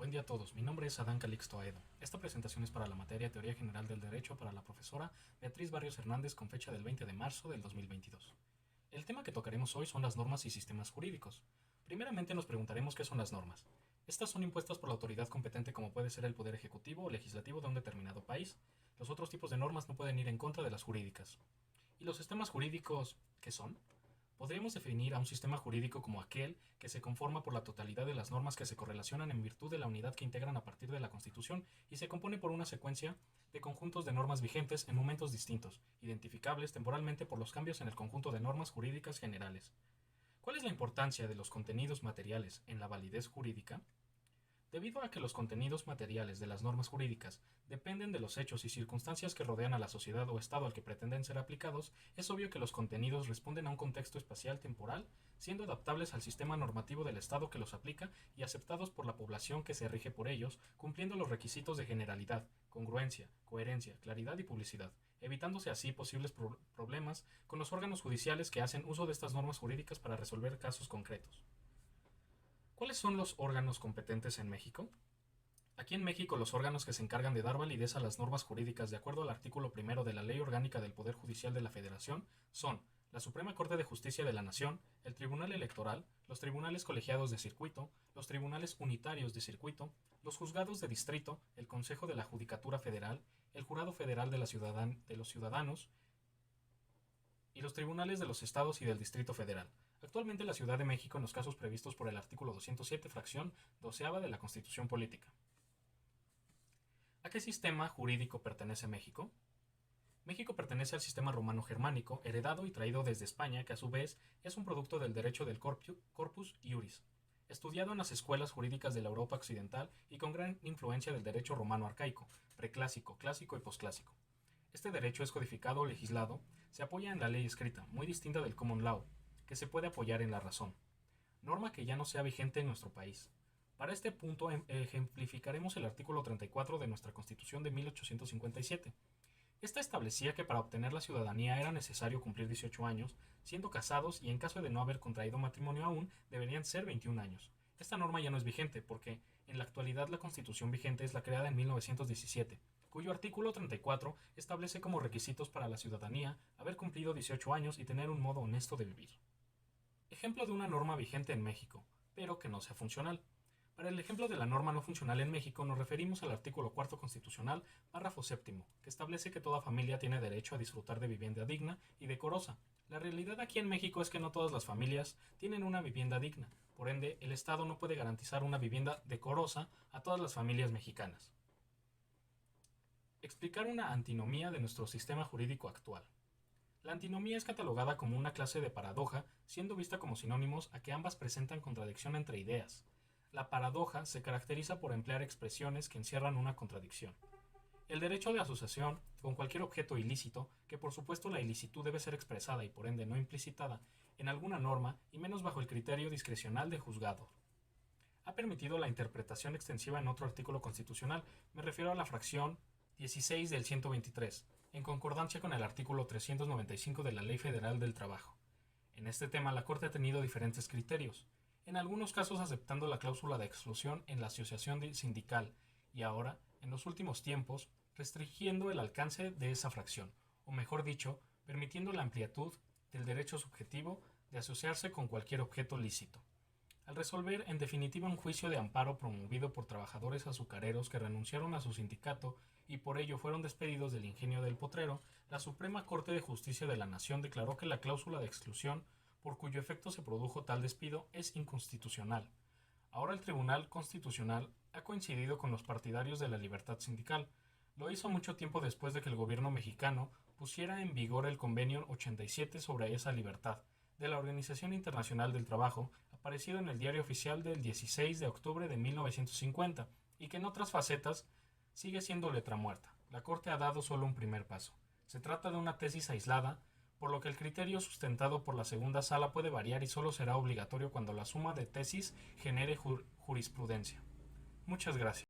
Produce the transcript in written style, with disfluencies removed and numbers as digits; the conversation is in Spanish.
Buen día a todos, mi nombre es Adán Calixto Aedo. Esta presentación es para la materia Teoría General del Derecho para la profesora Beatriz Barrios Hernández con fecha del 20 de marzo del 2022. El tema que tocaremos hoy son las normas y sistemas jurídicos. Primeramente nos preguntaremos qué son las normas. Estas son impuestas por la autoridad competente como puede ser el Poder Ejecutivo o Legislativo de un determinado país. Los otros tipos de normas no pueden ir en contra de las jurídicas. ¿Y los sistemas jurídicos qué son? Podríamos definir a un sistema jurídico como aquel que se conforma por la totalidad de las normas que se correlacionan en virtud de la unidad que integran a partir de la Constitución y se compone por una secuencia de conjuntos de normas vigentes en momentos distintos, identificables temporalmente por los cambios en el conjunto de normas jurídicas generales. ¿Cuál es la importancia de los contenidos materiales en la validez jurídica? Debido a que los contenidos materiales de las normas jurídicas dependen de los hechos y circunstancias que rodean a la sociedad o estado al que pretenden ser aplicados, es obvio que los contenidos responden a un contexto espacial temporal, siendo adaptables al sistema normativo del estado que los aplica y aceptados por la población que se rige por ellos, cumpliendo los requisitos de generalidad, congruencia, coherencia, claridad y publicidad, evitándose así posibles problemas con los órganos judiciales que hacen uso de estas normas jurídicas para resolver casos concretos. ¿Cuáles son los órganos competentes en México? Aquí en México los órganos que se encargan de dar validez a las normas jurídicas de acuerdo al artículo 1 de la Ley Orgánica del Poder Judicial de la Federación son la Suprema Corte de Justicia de la Nación, el Tribunal Electoral, los tribunales colegiados de circuito, los tribunales unitarios de circuito, los juzgados de distrito, el Consejo de la Judicatura Federal, el Jurado Federal de los Ciudadanos y los tribunales de los estados y del Distrito Federal. Actualmente la Ciudad de México en los casos previstos por el artículo 207, fracción 12ª de la Constitución Política. ¿A qué sistema jurídico pertenece México? México pertenece al sistema romano-germánico, heredado y traído desde España, que a su vez es un producto del derecho del Corpus Iuris, estudiado en las escuelas jurídicas de la Europa occidental y con gran influencia del derecho romano arcaico, preclásico, clásico y posclásico. Este derecho es codificado o legislado, se apoya en la ley escrita, muy distinta del common law, que se puede apoyar en la razón, norma que ya no sea vigente en nuestro país. Para este punto ejemplificaremos el artículo 34 de nuestra Constitución de 1857. Esta establecía que para obtener la ciudadanía era necesario cumplir 18 años, siendo casados y en caso de no haber contraído matrimonio aún, deberían ser 21 años. Esta norma ya no es vigente porque en la actualidad la Constitución vigente es la creada en 1917, cuyo artículo 34 establece como requisitos para la ciudadanía haber cumplido 18 años y tener un modo honesto de vivir. Ejemplo de una norma vigente en México, pero que no sea funcional. Para el ejemplo de la norma no funcional en México nos referimos al artículo 4 constitucional, párrafo séptimo, que establece que toda familia tiene derecho a disfrutar de vivienda digna y decorosa. La realidad aquí en México es que no todas las familias tienen una vivienda digna, por ende el Estado no puede garantizar una vivienda decorosa a todas las familias mexicanas. Explicar una antinomía de nuestro sistema jurídico actual. La antinomía es catalogada como una clase de paradoja, siendo vista como sinónimos a que ambas presentan contradicción entre ideas. La paradoja se caracteriza por emplear expresiones que encierran una contradicción. El derecho de asociación con cualquier objeto ilícito, que por supuesto la ilicitud debe ser expresada y por ende no implicitada en alguna norma y menos bajo el criterio discrecional del juzgado, ha permitido la interpretación extensiva en otro artículo constitucional, me refiero a la fracción 16 del 123, en concordancia con el artículo 395 de la Ley Federal del Trabajo. En este tema la Corte ha tenido diferentes criterios, en algunos casos aceptando la cláusula de exclusión en la asociación sindical y ahora, en los últimos tiempos, restringiendo el alcance de esa fracción, o mejor dicho, permitiendo la amplitud del derecho subjetivo de asociarse con cualquier objeto lícito. Al resolver en definitiva un juicio de amparo promovido por trabajadores azucareros que renunciaron a su sindicato y por ello fueron despedidos del ingenio del Potrero, la Suprema Corte de Justicia de la Nación declaró que la cláusula de exclusión por cuyo efecto se produjo tal despido es inconstitucional. Ahora el Tribunal Constitucional ha coincidido con los partidarios de la libertad sindical. Lo hizo mucho tiempo después de que el gobierno mexicano pusiera en vigor el Convenio 87 sobre esa libertad, de la Organización Internacional del Trabajo, aparecido en el Diario Oficial del 16 de octubre de 1950, y que en otras facetas sigue siendo letra muerta. La Corte ha dado solo un primer paso. Se trata de una tesis aislada, por lo que el criterio sustentado por la segunda sala puede variar y solo será obligatorio cuando la suma de tesis genere jurisprudencia. Muchas gracias.